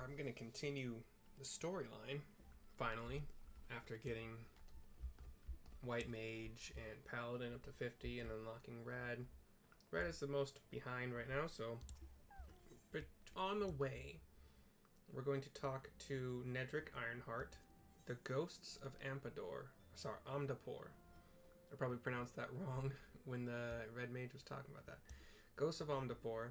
I'm going to continue the storyline, finally, after getting White Mage and Paladin up to 50 and unlocking Red. Red is the most behind right now, but on the way, we're going to talk to Nedrick Ironheart, the ghosts of Amdapor. I probably pronounced that wrong when the Red Mage was talking about that. Ghosts of Amdapor.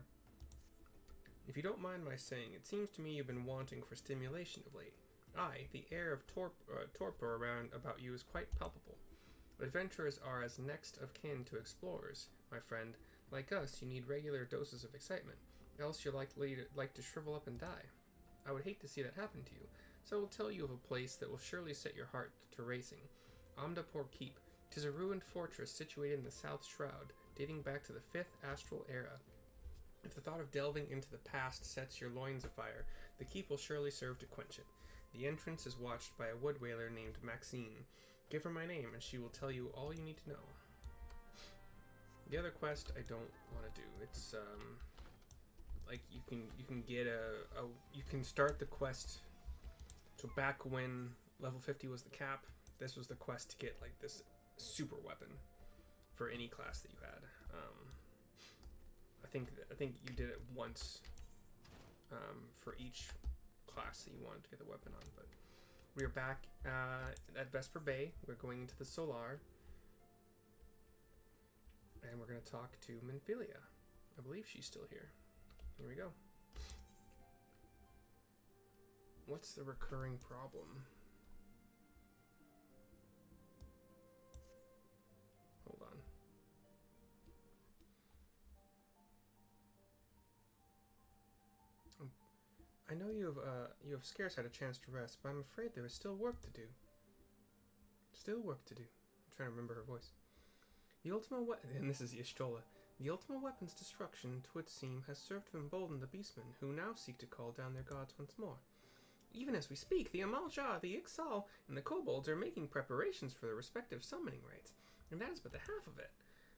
If you don't mind my saying, it seems to me you've been wanting for stimulation of late. Aye, the air of torpor around about you is quite palpable. Adventurers are as next of kin to explorers, my friend. Like us, you need regular doses of excitement, else you're likely to shrivel up and die. I would hate to see that happen to you, so I will tell you of a place that will surely set your heart to racing. Amdapor Keep. 'Tis a ruined fortress situated in the South Shroud, dating back to the 5th Astral Era. If the thought of delving into the past sets your loins afire, the keep will surely serve to quench it. The entrance is watched by a wood wailer named Maxine. Give her my name, and she will tell you all you need to know. The other quest I don't want to do. It's like you can get you can start the quest. So back when level 50 was the cap, this was the quest to get like this super weapon for any class that you had. I think you did it once for each class that you wanted to get the weapon on. But we are back at Vesper Bay. We're going into the Solar, and we're going to talk to Minfilia. I believe she's still here. Here we go. What's the recurring problem? Hold on. I know you have scarce had a chance to rest, but I'm afraid there is still work to do. Still work to do. I'm trying to remember her voice. The ultimate weapon, and this is Y'shtola. The ultimate weapon's destruction, 'twould seem, has served to embolden the beastmen, who now seek to call down their gods once more. Even as we speak, the Amalja, the Ixal, and the Kobolds are making preparations for their respective summoning rites, and that is but the half of it.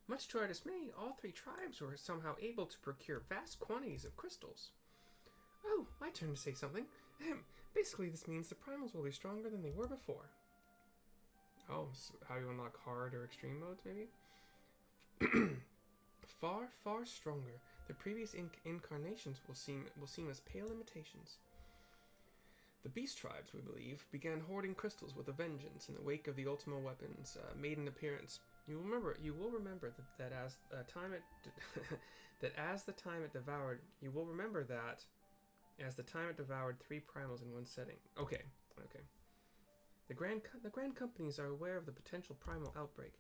Much to our dismay, all three tribes were somehow able to procure vast quantities of crystals. Oh, my turn to say something. Basically, this means the primals will be stronger than they were before. Oh, so how you unlock hard or extreme modes, maybe? Far, far stronger. The previous incarnations will seem as pale imitations. The beast tribes, we believe, began hoarding crystals with a vengeance in the wake of the Ultima weapon's maiden appearance. You will remember that as the time it devoured 3 primals in one setting. Okay. The Grand Companies are aware of the potential primal outbreak.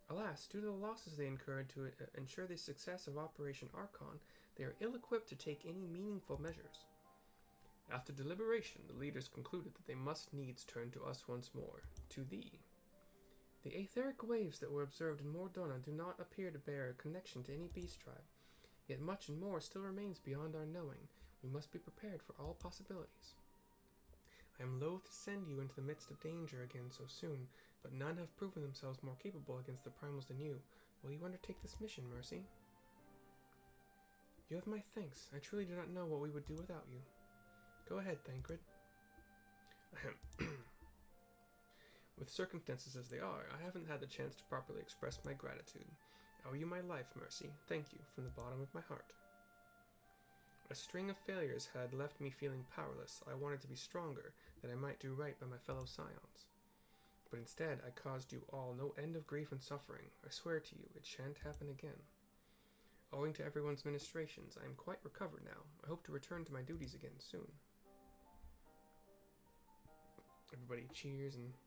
Alas, due to the losses they incurred to ensure the success of Operation Archon, they are ill-equipped to take any meaningful measures. After deliberation, the leaders concluded that they must needs turn to us once more, to thee. The etheric waves that were observed in Mordona do not appear to bear a connection to any beast tribe, yet much and more still remains beyond our knowing. We must be prepared for all possibilities. I am loath to send you into the midst of danger again so soon, but none have proven themselves more capable against the primals than you. Will you undertake this mission, Mercy? You have my thanks. I truly do not know what we would do without you. Go ahead, Thancred. With circumstances as they are, I haven't had the chance to properly express my gratitude. I owe you my life, Mercy. Thank you from the bottom of my heart. A string of failures had left me feeling powerless. I wanted to be stronger, that I might do right by my fellow Scions. But instead, I caused you all no end of grief and suffering. I swear to you, it shan't happen again. Owing to everyone's ministrations, I am quite recovered now. I hope to return to my duties again soon. Everybody cheers, and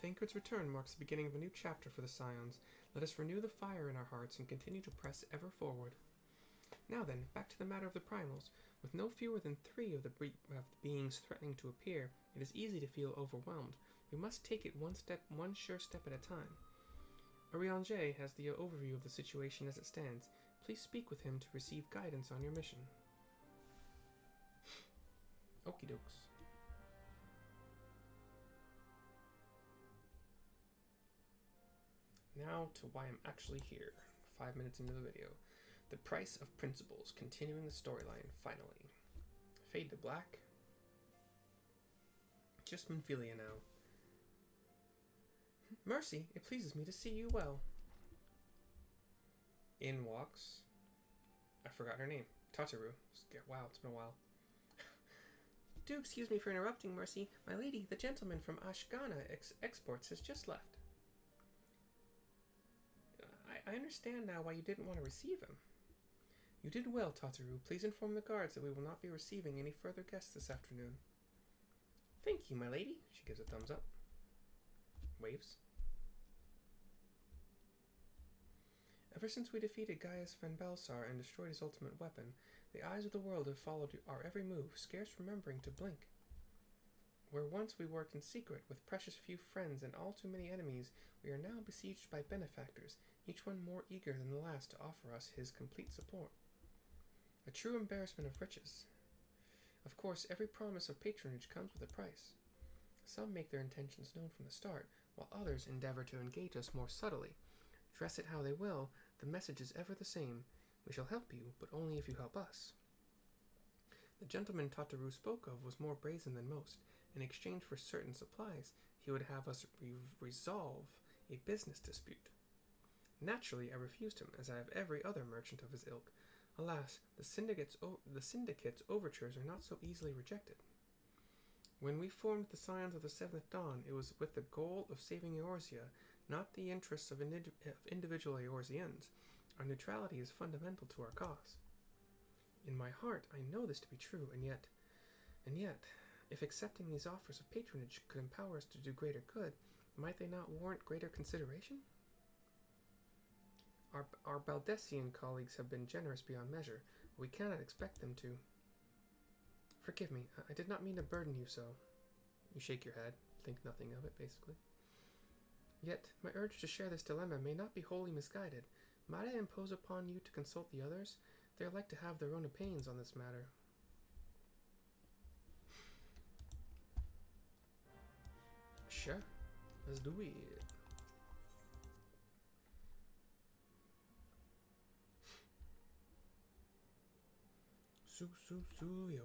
Thancred's return marks the beginning of a new chapter for the Scions. Let us renew the fire in our hearts and continue to press ever forward. Now then, back to the matter of the primals. With no fewer than 3 of the beings threatening to appear, it is easy to feel overwhelmed. We must take it one sure step at a time. Urianger has the overview of the situation as it stands. Please speak with him to receive guidance on your mission. Okie dokes. Now to why I'm actually here. 5 minutes into the video. The price of principles, continuing the storyline, finally. Fade to black. just Minfilia now. Mercy, it pleases me to see you well. In walks... I forgot her name. Tataru. Wow, it's been a while. Do excuse me for interrupting, Mercy. My lady, the gentleman from Ashgana Exports has just left. I understand now why you didn't want to receive him. You did well, Tataru. Please inform the guards that we will not be receiving any further guests this afternoon. Thank you, my lady. She gives a thumbs up. Waves. Ever since we defeated Gaius Van Balsar and destroyed his ultimate weapon, the eyes of the world have followed our every move, scarce remembering to blink. Where once we worked in secret, with precious few friends and all too many enemies, we are now besieged by benefactors, each one more eager than the last to offer us his complete support. A true embarrassment of riches. Of course, every promise of patronage comes with a price. Some make their intentions known from the start, while others endeavor to engage us more subtly. Dress it how they will, the message is ever the same. We shall help you, but only if you help us. The gentleman Tataru spoke of was more brazen than most. In exchange for certain supplies, he would have us resolve a business dispute. Naturally, I refused him, as I have every other merchant of his ilk. Alas, the syndicate's overtures are not so easily rejected. When we formed the Scions of the Seventh Dawn, it was with the goal of saving Eorzea, not the interests of individual Eorzeans. Our neutrality is fundamental to our cause. In my heart, I know this to be true, and yet, if accepting these offers of patronage could empower us to do greater good, might they not warrant greater consideration? Our Baldessian colleagues have been generous beyond measure, but we cannot expect them to. Forgive me, I did not mean to burden you so. You shake your head, think nothing of it, basically. Yet, my urge to share this dilemma may not be wholly misguided. Might I impose upon you to consult the others? They are like to have their own opinions on this matter. Sure, let's do it. Yo.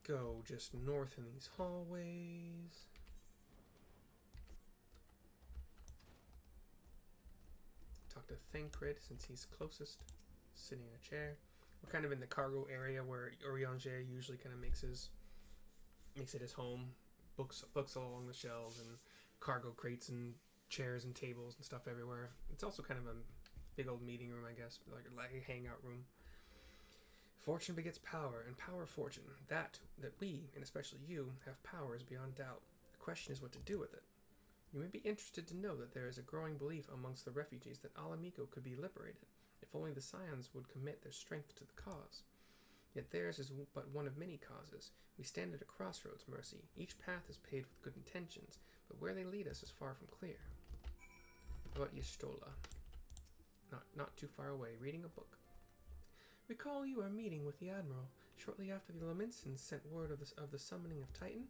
Go just north in these hallways. Talk to Thancred since he's closest, sitting in a chair. We're kind of in the cargo area where Urianger usually kind of makes it his home. Books all along the shelves and cargo crates and chairs and tables and stuff everywhere. It's also kind of a big old meeting room, I guess, like a hangout room. Fortune begets power, and power fortune. That we, and especially you, have power is beyond doubt. The question is what to do with it. You may be interested to know that there is a growing belief amongst the refugees that Alamico could be liberated, if only the Scions would commit their strength to the cause. Yet theirs is but one of many causes. We stand at a crossroads, Mercy. Each path is paved with good intentions, but where they lead us is far from clear. How about Yestola? Not too far away, reading a book. Recall you are meeting with the Admiral shortly after the Lominsons sent word of the summoning of Titan?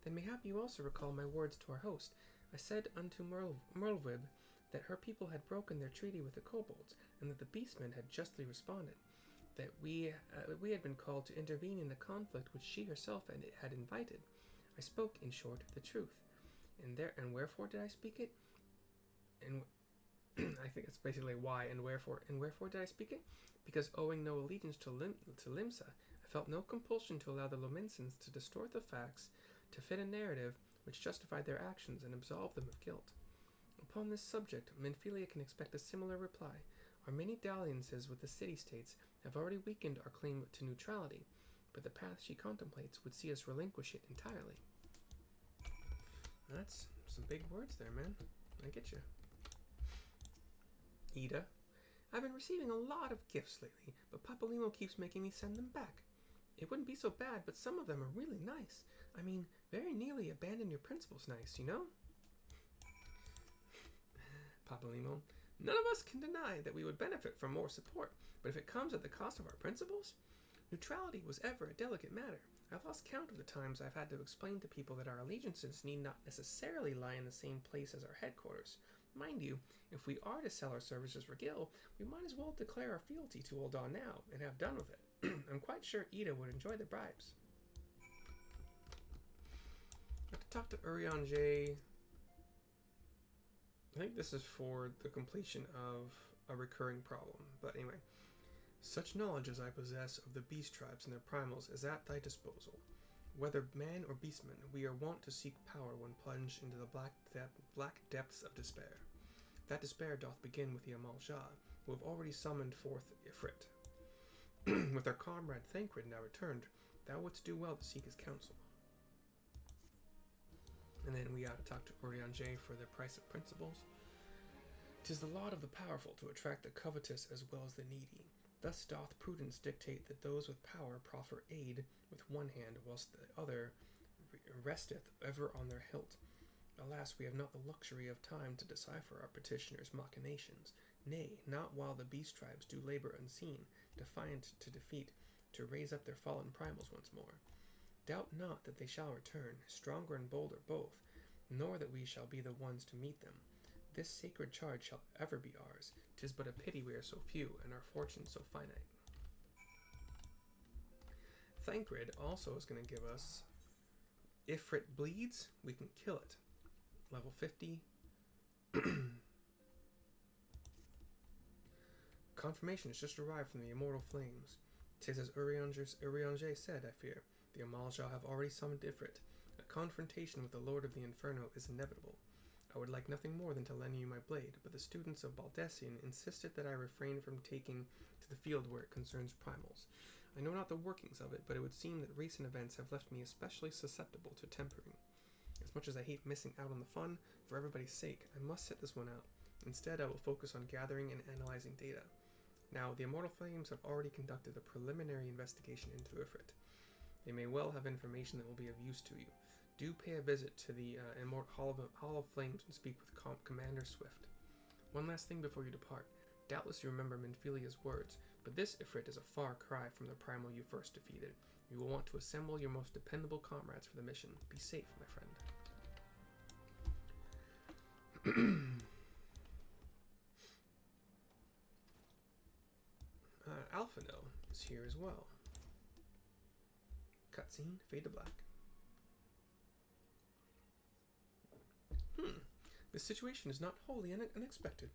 Then mayhap you also recall my words to our host. I said unto Merlwib that her people had broken their treaty with the kobolds, and that the beastman had justly responded. That we had been called to intervene in a conflict which she herself had invited. I spoke, in short, the truth. And wherefore did I speak it? And I think it's basically why and wherefore. And wherefore did I speak it? Because owing no allegiance to Limsa, I felt no compulsion to allow the Lominsons to distort the facts to fit a narrative which justified their actions and absolved them of guilt. Upon this subject, Minfilia can expect a similar reply. Our many dalliances with the city-states have already weakened our claim to neutrality, but the path she contemplates would see us relinquish it entirely. That's some big words there, man. I get you. Ida, I've been receiving a lot of gifts lately, but Papalymo keeps making me send them back. It wouldn't be so bad, but some of them are really nice. I mean, very nearly abandon your principles nice, you know? Papalymo, none of us can deny that we would benefit from more support, but if it comes at the cost of our principles? Neutrality was ever a delicate matter. I've lost count of the times I've had to explain to people that our allegiances need not necessarily lie in the same place as our headquarters. Mind you, if we are to sell our services for Gil, we might as well declare our fealty to Ul'dah now and have done with it. I'm quite sure Ida would enjoy the bribes. I have to talk to Urianger. I think this is for the completion of a recurring problem. But anyway, such knowledge as I possess of the beast tribes and their primals is at thy disposal. Whether man or beastman, we are wont to seek power when plunged into the black depths of despair. That despair doth begin with the Amal Jah, who have already summoned forth Ifrit. With our comrade Thancred now returned, thou wouldst do well to seek his counsel. And then we ought to talk to Urianger for the price of principles. 'Tis the lot of the powerful to attract the covetous as well as the needy. Thus doth prudence dictate that those with power proffer aid with one hand, whilst the other resteth ever on their hilt. Alas, we have not the luxury of time to decipher our petitioners' machinations, nay, not while the beast tribes do labor unseen, defiant to defeat, to raise up their fallen primals once more. Doubt not that they shall return, stronger and bolder both, nor that we shall be the ones to meet them. This sacred charge shall ever be ours. 'Tis but a pity we are so few, and our fortunes so finite. Thancred also is going to give us Ifrit Bleeds. We can kill it. Level 50. Confirmation has just arrived from the immortal flames. 'Tis as Urianger said, I fear. The Amal shall have already summoned Ifrit. A confrontation with the Lord of the Inferno is inevitable. I would like nothing more than to lend you my blade, but the students of Baldessian insisted that I refrain from taking to the field where it concerns primals. I know not the workings of it, but it would seem that recent events have left me especially susceptible to tempering. As much as I hate missing out on the fun, for everybody's sake, I must sit this one out. Instead, I will focus on gathering and analyzing data. Now, the Immortal Flames have already conducted a preliminary investigation into Ifrit. They may well have information that will be of use to you. Do pay a visit to the Hall of Flames and speak with Commander Swift. One last thing before you depart. Doubtless you remember Minfilia's words, but this Ifrit is a far cry from the primal you first defeated. You will want to assemble your most dependable comrades for the mission. Be safe, my friend. Alphino is here as well. Cutscene, fade to black. This situation is not wholly unexpected.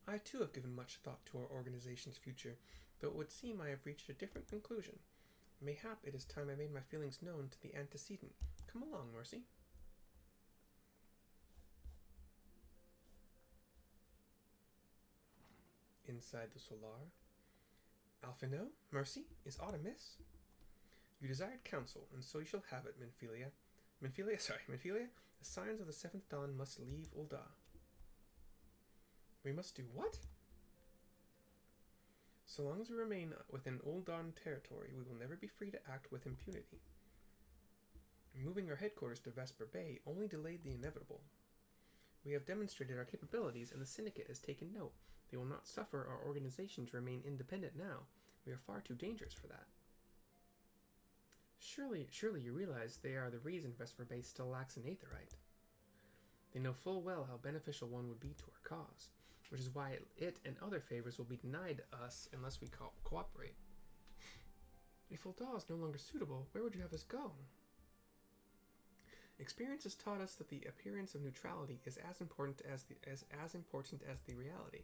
I too have given much thought to our organization's future, though it would seem I have reached a different conclusion. Mayhap it is time I made my feelings known to the antecedent. Come along, Mercy. Inside the Solar. Alphino, Mercy, is aught amiss? You desired counsel, and so you shall have it, Minfilia. Minfilia, the Scions of the Seventh Dawn must leave Ul'dah. We must do what? So long as we remain within Ul'dah territory, we will never be free to act with impunity. Moving our headquarters to Vesper Bay only delayed the inevitable. We have demonstrated our capabilities, and the Syndicate has taken note. They will not suffer our organization to remain independent now. We are far too dangerous for that. Surely you realize they are the reason Vesper Bay still lacks an Aetherite. They know full well how beneficial one would be to our cause, which is why it and other favors will be denied us unless we cooperate. If Ul'dah is no longer suitable, where would you have us go? Experience has taught us that the appearance of neutrality is as important as the reality.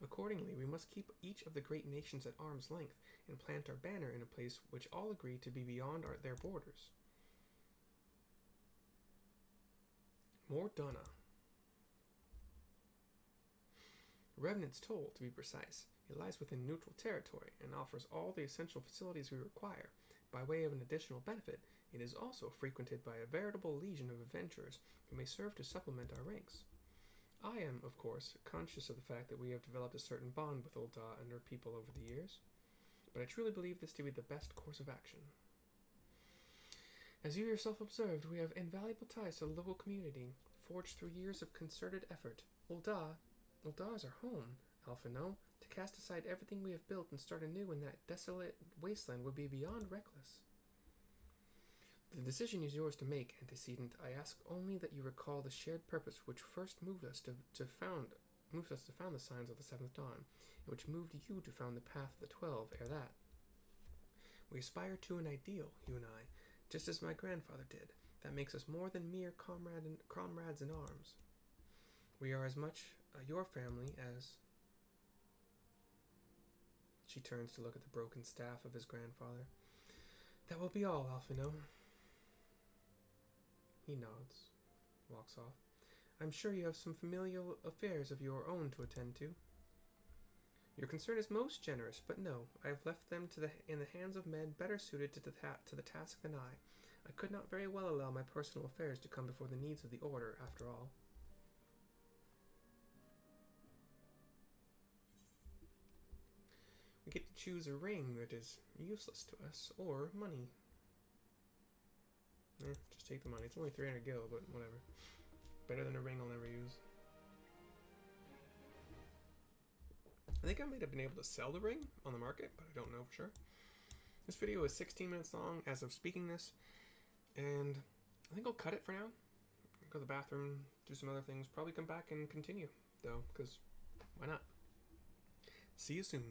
Accordingly, we must keep each of the great nations at arm's length and plant our banner in a place which all agree to be beyond their borders. More Donna. Revenant's Toll, to be precise. It lies within neutral territory and offers all the essential facilities we require. By way of an additional benefit, it is also frequented by a veritable legion of adventurers who may serve to supplement our ranks. I am, of course, conscious of the fact that we have developed a certain bond with Ul'dah and her people over the years, but I truly believe this to be the best course of action. As you yourself observed, we have invaluable ties to the local community, forged through years of concerted effort. Ul'dah is our home, Alphino. To cast aside everything we have built and start anew in that desolate wasteland would be beyond reckless. The decision is yours to make, antecedent. I ask only that you recall the shared purpose which first moved us to found the Scions of the Seventh Dawn, and which moved you to found the Path of the 12 ere that. We aspire to an ideal, you and I, just as my grandfather did. That makes us more than mere comrades in arms. We are as much your family as... She turns to look at the broken staff of his grandfather. That will be all, Alphino. He nods, walks off. I'm sure you have some familial affairs of your own to attend to. Your concern is most generous, but no, I have left them in the hands of men better suited to the task than I. I could not very well allow my personal affairs to come before the needs of the Order, after all. We get to choose a ring that is useless to us, or money. Just take the money. It's only 300 gil, but whatever. Better than a ring I'll never use. I think I might have been able to sell the ring on the market, but I don't know for sure. This video is 16 minutes long as of speaking this, and I think I'll cut it for now. Go to the bathroom, do some other things, probably come back and continue, though, because why not? See you soon.